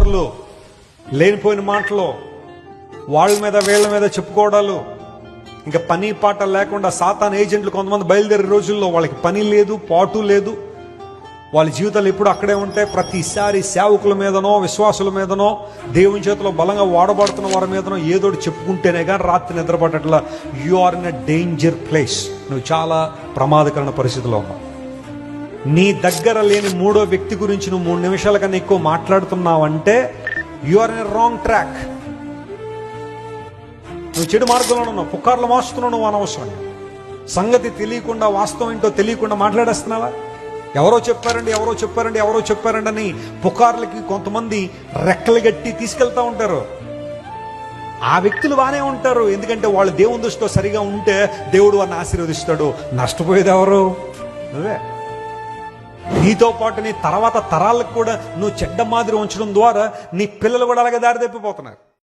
పుకార్లు, లేనిపోయిన మాటలు, వాళ్ళ మీద వీళ్ళ మీద చెప్పుకోవడాలు, ఇంకా పని పాట లేకుండా సాతాన్ ఏజెంట్లు కొంతమంది బయలుదేరే రోజుల్లో వాళ్ళకి పని లేదు, పాటు లేదు, వాళ్ళ జీవితాలు ఎప్పుడు అక్కడే ఉంటాయి. ప్రతిసారి సేవకుల మీదనో విశ్వాసుల మీదనో దేవుని చేతిలో బలంగా వాడబడుతున్న వారి మీదనో ఏదోటి చెప్పుకుంటేనే కానీ రాత్రి నిద్రపడట్లా. You are in a danger place. నువ్వు చాలా ప్రమాదకరమైన పరిస్థితిలో ఉన్నావు. నీ దగ్గర లేని మూడో వ్యక్తి గురించి నువ్వు 3 నిమిషాల కన్నా ఎక్కువ మాట్లాడుతున్నావంటే you are in wrong track. నువ్వు చెడు మార్గంలో ఉన్నావు, పుకార్లు మోస్తున్నావు. నువ్వు అనవసరం సంగతి తెలియకుండా, వాస్తవం ఏంటో తెలియకుండా మాట్లాడేస్తున్నావా? ఎవరో చెప్పారండి అని పుకార్లకి కొంతమంది రెక్కలు గట్టి తీసుకెళ్తా ఉంటారు. ఆ వ్యక్తులు బాగానే ఉంటారు, ఎందుకంటే వాళ్ళు దేవుని దృష్టిలో సరిగా ఉంటే దేవుడు వారిని ఆశీర్వదిస్తాడు. నష్టపోయేది ఎవరు? నువ్వే. నీతో పాటు నీ తర్వాత తరాలకు కూడా నువ్వు చెడ్డ మాదిరి ఉంచడం ద్వారా నీ పిల్లలు కూడా అలాగే దారి తప్పిపోతున్నారు.